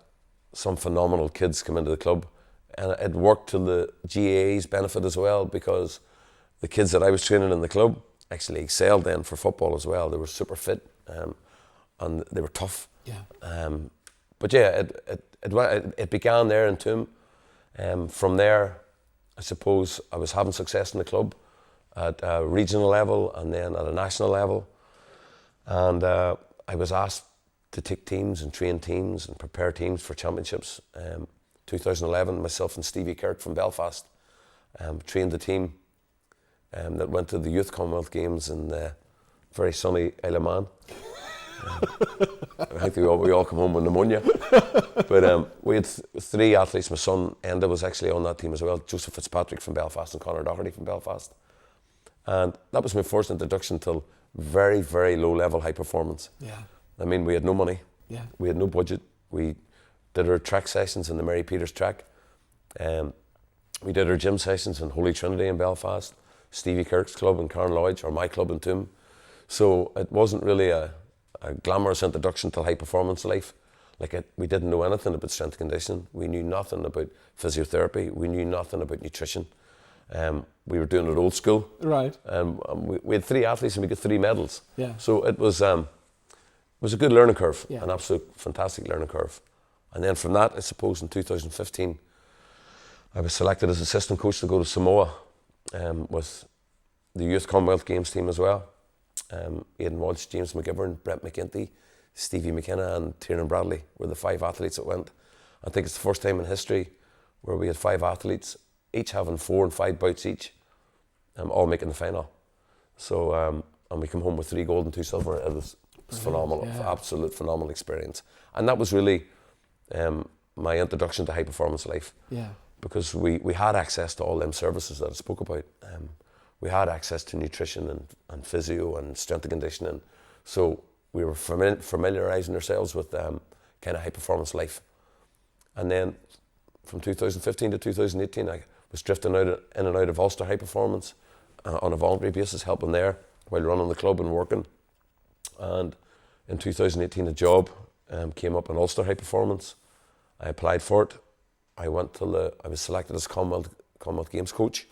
some phenomenal kids come into the club, and it worked to the GAA's benefit as well, because the kids that I was training in the club actually excelled then for football as well. They were super fit, and they were tough. Yeah. But yeah, it began there in Toom. From there, I suppose I was having success in the club at a regional level and then at a national level. And I was asked to take teams and train teams and prepare teams for championships. 2011, myself and Stevie Kirk from Belfast trained the team that went to the Youth Commonwealth Games in the very sunny Isle of Man. I think we all come home with pneumonia. But we had 3 athletes. My son Enda was actually on that team as well. Joseph Fitzpatrick from Belfast and Conor Doherty from Belfast. And that was my first introduction to very, very low level high performance. Yeah. I mean, we had no money. Yeah. We had no budget. We did our track sessions in the Mary Peters track. We did our gym sessions in Holy Trinity in Belfast. Stevie Kirk's club in Carnlodge, or my club in Toom. So it wasn't really a glamorous introduction to high performance life. We didn't know anything about strength and conditioning. We knew nothing about physiotherapy. We knew nothing about nutrition. We were doing it old school. Right. We had 3 athletes and we got 3 medals. Yeah. So it was a good learning curve, an absolute fantastic learning curve. And then from that, I suppose in 2015, I was selected as assistant coach to go to Samoa with the Youth Commonwealth Games team as well. Aidan Walsh, James McGivern, Brett McGinty, Stevie McKenna and Tiernan Bradley were the 5 athletes that went. I think it's the first time in history where we had 5 athletes, each having 4 and 5 bouts each, all making the final. So, and we came home with 3 gold and 2 silver. It was phenomenal, absolute phenomenal experience. And that was really my introduction to high performance life. Yeah. Because we had access to all them services that I spoke about. We had access to nutrition and physio and strength and conditioning. So we were familiarising ourselves with kind of high performance life. And then from 2015 to 2018, I was drifting in and out of Ulster High Performance on a voluntary basis, helping there while running the club and working. And in 2018, a job came up in Ulster High Performance. I applied for it. I was selected as Commonwealth Games coach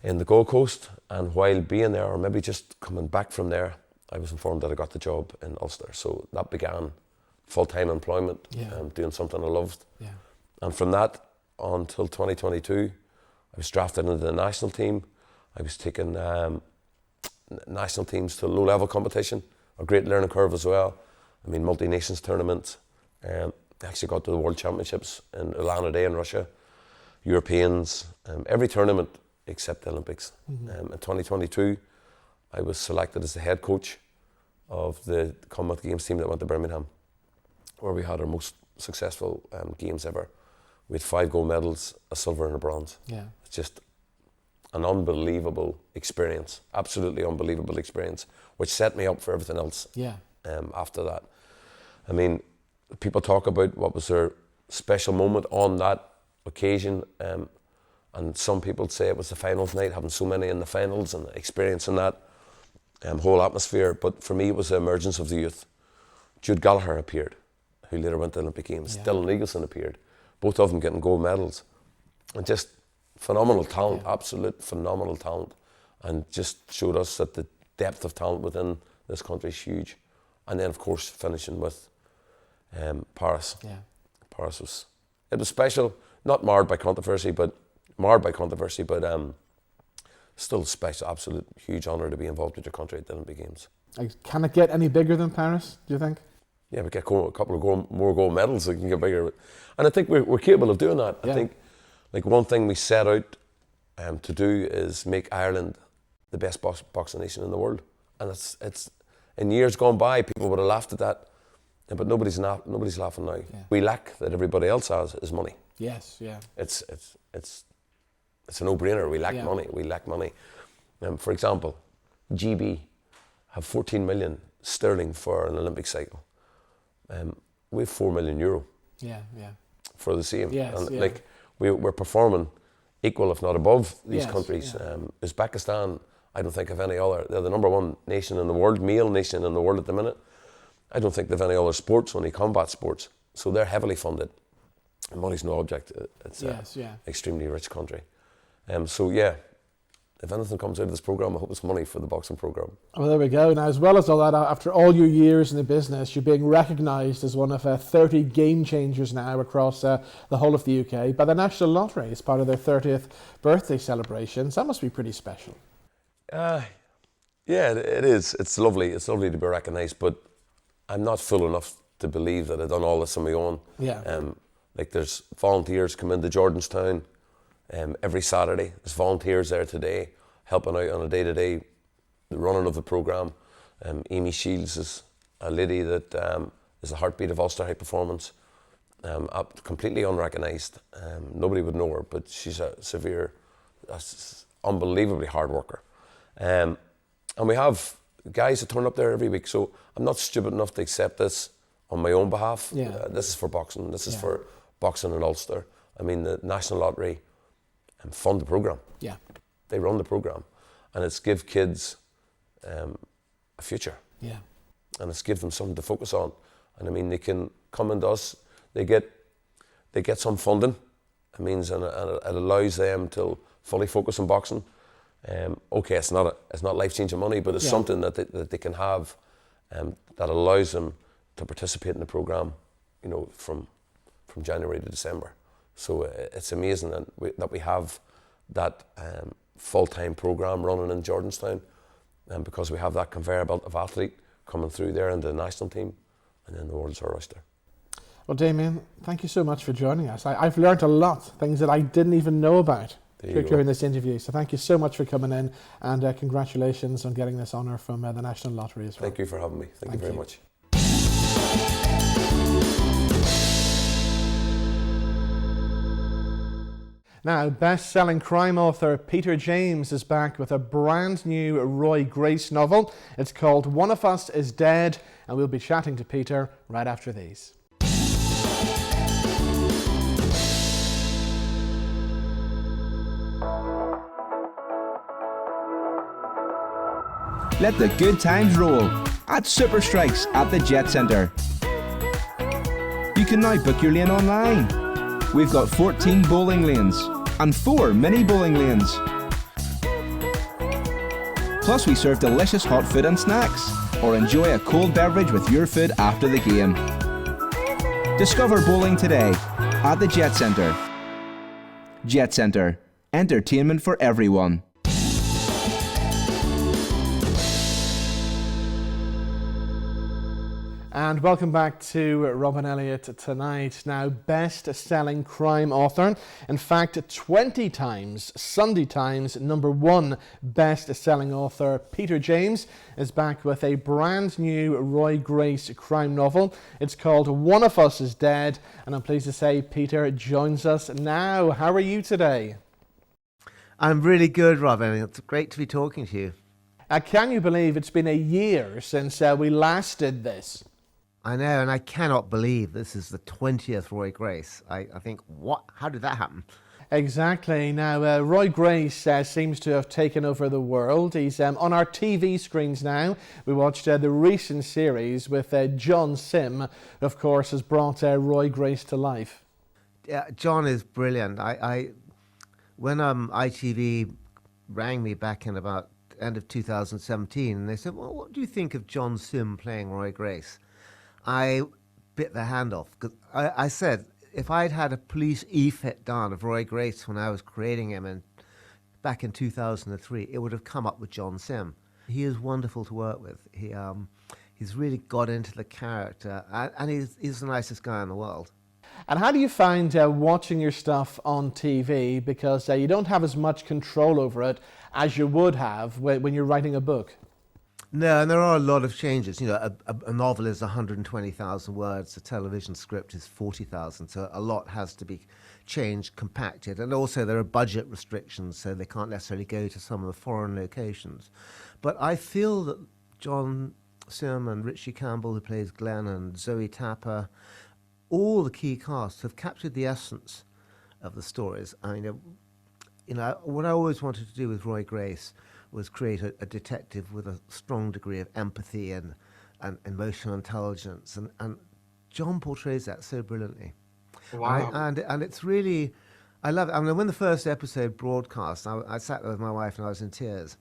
in the Gold Coast, and while being there, or maybe just coming back from there, I was informed that I got the job in Ulster. So that began full-time employment, doing something I loved. Yeah. And from that until 2022, I was drafted into the national team. I was taking national teams to low-level competition, a great learning curve as well. I mean, multi-nations tournaments. I actually got to the World Championships in Ulan-Ude in Russia, Europeans, every tournament except the Olympics. In 2022, I was selected as the head coach of the Commonwealth Games team that went to Birmingham, where we had our most successful games ever. We had 5 gold medals, a silver and a bronze. Yeah. It's just an unbelievable experience, absolutely unbelievable experience, which set me up for everything else after that. I mean, people talk about what was their special moment on that occasion, and some people say it was the finals night, having so many in the finals and experiencing that whole atmosphere. But for me, it was the emergence of the youth. Jude Gallagher appeared, who later went to the Olympic Games. Dylan Eagleson appeared, both of them getting gold medals. And just phenomenal talent, absolute phenomenal talent. And just showed us that the depth of talent within this country is huge. And then, of course, finishing with Paris. Yeah. Paris was special, not marred by controversy, but still special, absolute huge honour to be involved with your country at the Olympic Games. Can it get any bigger than Paris, do you think? Yeah, we get a couple of more gold medals, so it can get bigger. And I think we're capable of doing that. Yeah. I think like one thing we set out to do is make Ireland the best boxing nation in the world. And it's in years gone by, people would have laughed at that, but nobody's laughing now. Yeah. We lack that everybody else has is money. Yes, yeah. It's a no-brainer. We lack money. We lack money. For example, GB have 14 million sterling for an Olympic cycle. We have 4 million euro. Yeah, yeah. For the same. Yes, and like we're performing equal, if not above, these countries. Yeah. Uzbekistan, I don't think of any other. They're the number 1 nation in the world, male nation in the world at the minute. I don't think they have any other sports, only combat sports. So they're heavily funded. And money's no object. It's an extremely rich country. So yeah, if anything comes out of this programme, I hope it's money for the boxing programme. Well, there we go. Now, as well as all that, after all your years in the business, you're being recognised as one of 30 game changers now across the whole of the UK by the National Lottery as part of their 30th birthday celebrations. That must be pretty special. Yeah, it is. It's lovely. It's lovely to be recognised, but I'm not full enough to believe that I've done all this on my own. Yeah. Like there's volunteers come into Jordanstown every Saturday. There's volunteers there today helping out on a day-to-day the running of the programme. Amy Shields is a lady that is the heartbeat of Ulster High Performance. Completely unrecognised. Nobody would know her, but she's a severe, unbelievably hard worker. And we have guys that turn up there every week, so I'm not stupid enough to accept this on my own behalf. Yeah. This is for boxing. This is for boxing in Ulster. I mean, the National Lottery fund the programme. Yeah. they run the programme, and it's give kids a future. Yeah. And it's give them something to focus on. And I mean, they can come into us, they get some funding. It means, and it allows them to fully focus on boxing. Okay, it's not life-changing money, but it's something that they can have that allows them to participate in the programme, you know, from January to December. So it's amazing that we have that full-time programme running in Jordanstown, and because we have that conveyor belt of athlete coming through there into the national team and then the World Tour roster. Well, Damian, thank you so much for joining us. I've learned a lot, things that I didn't even know about during this interview. So thank you so much for coming in, and congratulations on getting this honour from the National Lottery as well. Thank you for having me. Thank you very much. Now, best-selling crime author Peter James is back with a brand new Roy Grace novel. It's called One of Us is Dead, and we'll be chatting to Peter right after these. Let the good times roll at Super Strikes at the Jet Centre. You can now book your lane online. We've got 14 bowling lanes and 4 mini bowling lanes. Plus we serve delicious hot food and snacks, or enjoy a cold beverage with your food after the game. Discover bowling today at the Jet Centre. Jet Centre. Entertainment for everyone. And welcome back to Robin Elliott tonight. Now, best-selling crime author. In fact, 20 times Sunday Times #1 best-selling author Peter James is back with a brand new Roy Grace crime novel. It's called One of Us is Dead, and I'm pleased to say Peter joins us now. How are you today? I'm really good, Robin. It's great to be talking to you. Can you believe it's been a year since we last did this? I know, and I cannot believe this is the 20th Roy Grace. I think, what? How did that happen? Exactly. Now, Roy Grace seems to have taken over the world. He's on our TV screens now. We watched the recent series with John Sim, who, of course, has brought Roy Grace to life. Yeah, John is brilliant. When ITV rang me back in about end of 2017, and they said, well, what do you think of John Sim playing Roy Grace? I bit the hand off, because I said, if I'd had a police e-fit done of Roy Grace when I was creating him back in 2003, it would have come up with John Sim. He is wonderful to work with. He's really got into the character, and he's the nicest guy in the world. And how do you find watching your stuff on TV, because you don't have as much control over it as you would have when you're writing a book? No, and there are a lot of changes. You know, a novel is 120,000 words, a television script is 40,000, so a lot has to be changed, compacted, and also there are budget restrictions, so they can't necessarily go to some of the foreign locations. But I feel that John Sim and Richie Campbell, who plays Glenn, and Zoe Tapper, all the key casts have captured the essence of the stories. I mean, you know, what I always wanted to do with Roy Grace was create a detective with a strong degree of empathy and emotional intelligence, and John portrays that so brilliantly. Wow. And it's really, I love it. I mean, when the first episode broadcast, I sat there with my wife and I was in tears.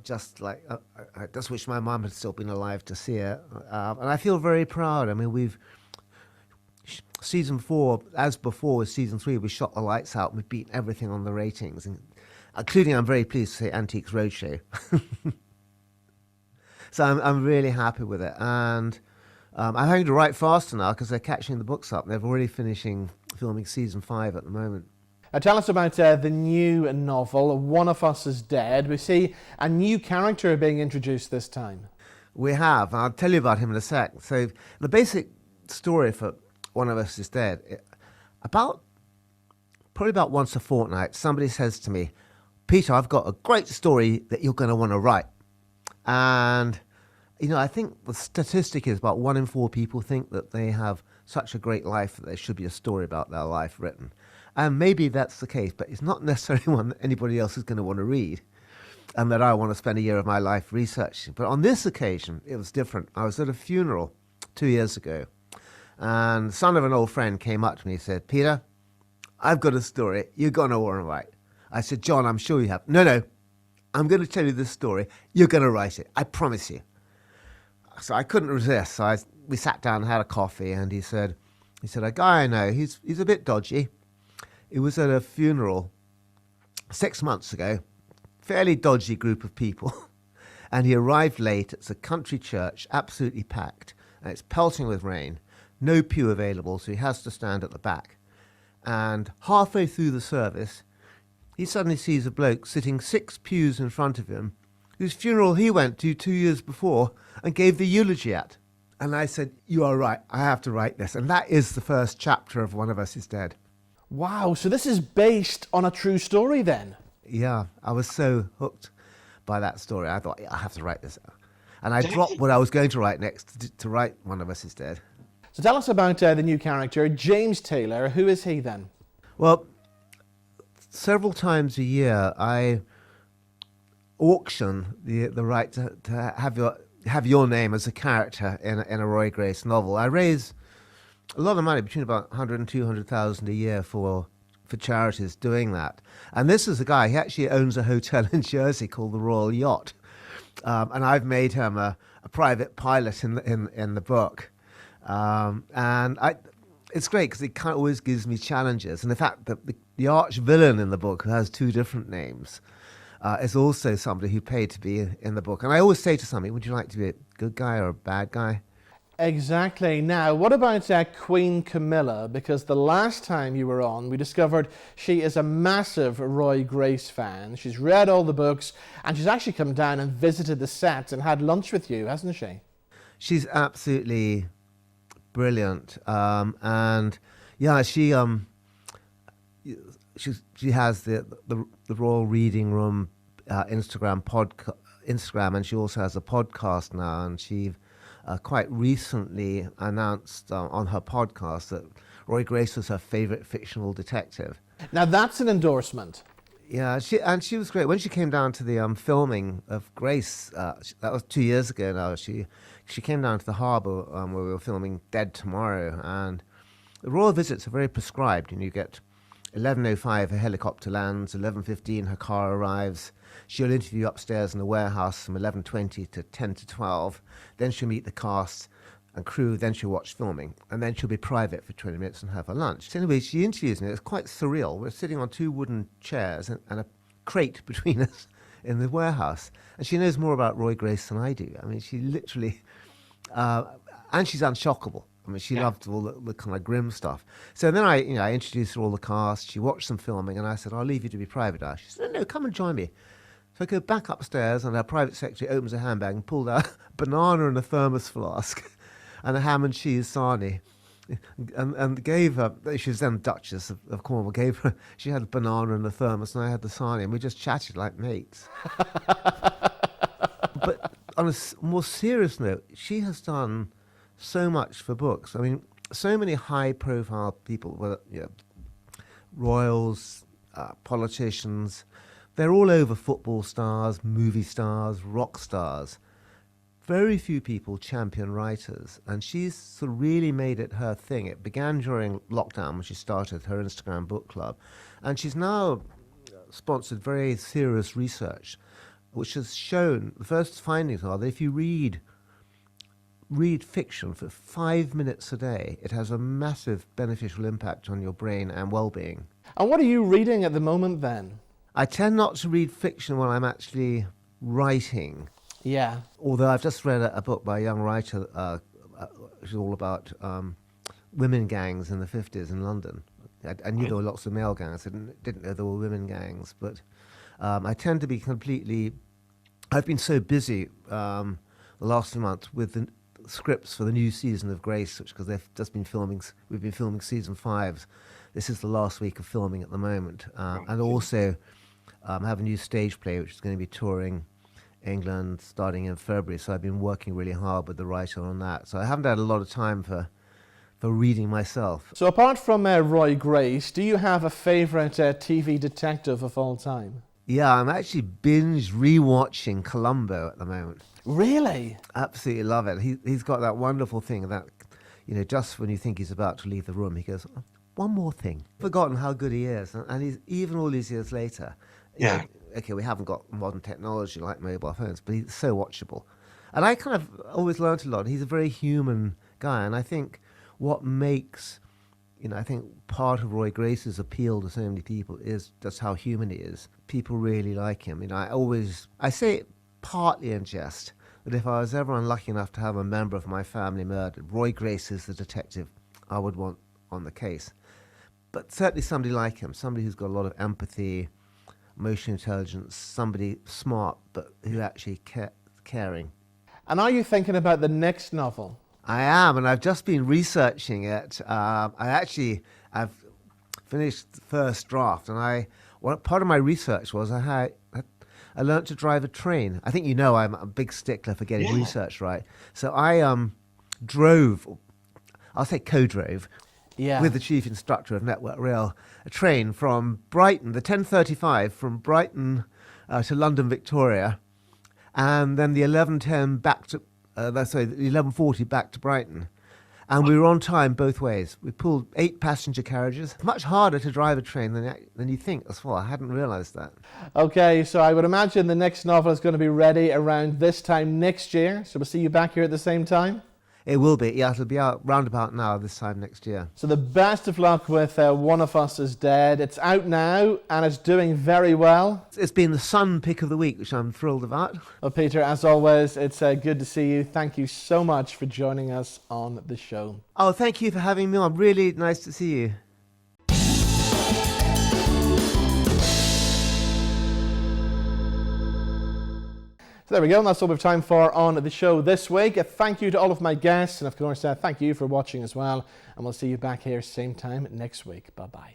Just like, I just wish my mum had still been alive to see it. And I feel very proud. I mean, season 4, as before with season 3, we shot the lights out and we've beaten everything on the ratings, including, I'm very pleased to say, Antiques Roadshow. So I'm really happy with it. And I'm having to write faster now because they're catching the books up. They're already filming season 5 at the moment. Tell us about the new novel, One of Us is Dead. We see a new character being introduced this time. We have. I'll tell you about him in a sec. So the basic story for One of Us is Dead, probably about once a fortnight, somebody says to me, Peter, I've got a great story that you're going to want to write. And, you know, I think the statistic is about 1 in 4 people think that they have such a great life that there should be a story about their life written. And maybe that's the case, but it's not necessarily one that anybody else is going to want to read and that I want to spend a year of my life researching. But on this occasion, it was different. I was at a funeral 2 years ago, and the son of an old friend came up to me and said, "Peter, I've got a story you're going to want to write." I said, "John, I'm sure you have." No, I'm going to tell you this story. You're going to write it. I promise you." So I couldn't resist. So we sat down and had a coffee, and he said, "A guy I know, he's a bit dodgy. He was at a funeral 6 months ago, fairly dodgy group of people, and he arrived late. It's a country church, absolutely packed, and it's pelting with rain, no pew available, so he has to stand at the back. And halfway through the service, he suddenly sees a bloke sitting 6 pews in front of him, whose funeral he went to 2 years before and gave the eulogy at." And I said, "You are right, I have to write this." And that is the first chapter of One of Us is Dead. Wow, so this is based on a true story then? Yeah, I was so hooked by that story. I thought, I have to write this. And I dropped what I was going to write next to write One of Us is Dead. So tell us about the new character, James Taylor. Who is he then? Well, several times a year I auction the right to have your name as a character in a Roy Grace novel. I raise a lot of money, between about 100 and 200,000 a year for charities doing that. And this is a guy, he actually owns a hotel in Jersey called the Royal Yacht. And I've made him a private pilot in the book. It's great because it kind of always gives me challenges. And the fact that the arch villain in the book, who has 2 different names, is also somebody who paid to be in the book. And I always say to somebody, would you like to be a good guy or a bad guy? Exactly. Now, what about Queen Camilla? Because the last time you were on, we discovered she is a massive Roy Grace fan. She's read all the books, and she's actually come down and visited the set and had lunch with you, hasn't she? She's absolutely brilliant. And yeah, she has the Royal Reading Room Instagram, and she also has a podcast now, and she quite recently announced on her podcast that Roy Grace was her favourite fictional detective. Now that's an endorsement. Yeah, she was great. When she came down to the filming of Grace, that was 2 years ago now, she came down to the harbour where we were filming Dead Tomorrow, and the royal visits are very prescribed, and you get 11:05 her helicopter lands, 11:15 her car arrives. She'll interview upstairs in the warehouse from 11:20 to 10 to 12. Then she'll meet the cast and crew. Then she'll watch filming. And then she'll be private for 20 minutes and have her lunch. So anyway, she interviews me. It's quite surreal. We're sitting on 2 wooden chairs and a crate between us in the warehouse. And she knows more about Roy Grace than I do. I mean, she literally... and she's unshockable. I mean, she loved all the kind of grim stuff. So then I introduced her all the cast. She watched some filming, and I said, "I'll leave you to be private." She said, "No, come and join me." So I go back upstairs, and our private secretary opens a handbag and pulled out a banana and a thermos flask and a ham and cheese sarnie, and gave her. She was then Duchess of Cornwall. Gave her. She had a banana and a thermos, and I had the sarnie, and we just chatted like mates. But on a more serious note, she has done so much for books. I mean, so many high-profile people, whether royals, politicians, they're all over football stars, movie stars, rock stars. Very few people champion writers, and she's sort of really made it her thing. It began during lockdown when she started her Instagram book club, and she's now sponsored very serious research, which has shown, the first findings are that if you read fiction for 5 minutes a day, it has a massive beneficial impact on your brain and well-being. And what are you reading at the moment then? I tend not to read fiction when I'm actually writing. Yeah. Although I've just read a book by a young writer, which is all about women gangs in the 50s in London. I knew there were lots of male gangs. I didn't know there were women gangs. But I tend to be completely... I've been so busy the last few months with the scripts for the new season of Grace, because they've just been filming. We've been filming season 5. This is the last week of filming at the moment, and also have a new stage play which is going to be touring England starting in February. So I've been working really hard with the writer on that. So I haven't had a lot of time for for reading myself. So apart from Roy Grace, do you have a favourite TV detective of all time? Yeah, I'm actually binge rewatching Columbo at the moment. Really? Absolutely love it. He's got that wonderful thing that, just when you think he's about to leave the room, he goes, one more thing. Forgotten how good he is. And he's, even all these years later, okay, we haven't got modern technology like mobile phones, but he's so watchable. And I kind of always learnt a lot. He's a very human guy, and I think what makes, I think part of Roy Grace's appeal to so many people is just how human he is. People really like him. I say it partly in jest, that if I was ever unlucky enough to have a member of my family murdered, Roy Grace is the detective I would want on the case. But certainly somebody like him, somebody who's got a lot of empathy, emotional intelligence, somebody smart, but who actually caring. And are you thinking about the next novel? I am, and I've just been researching it. I've finished the first draft, and part of my research was I learnt to drive a train. I think I'm a big stickler for getting research right. So I co-drove, with the chief instructor of Network Rail, a train from Brighton, the 10:35 from Brighton to London Victoria, and then the 11:10 back to, the 11:40 back to Brighton. And we were on time both ways. We pulled 8 passenger carriages. Much harder to drive a train than you think as well. I hadn't realised that. Okay, so I would imagine the next novel is going to be ready around this time next year. So we'll see you back here at the same time? It will be, yeah. It'll be out roundabout now this time next year. So the best of luck with One of Us is Dead. It's out now and it's doing very well. It's been the Sun pick of the week, which I'm thrilled about. Well, Peter, as always, it's good to see you. Thank you so much for joining us on the show. Oh, thank you for having me on. Really nice to see you. So there we go, and that's all we have time for on the show this week. A thank you to all of my guests, and of course, thank you for watching as well. And we'll see you back here same time next week. Bye-bye.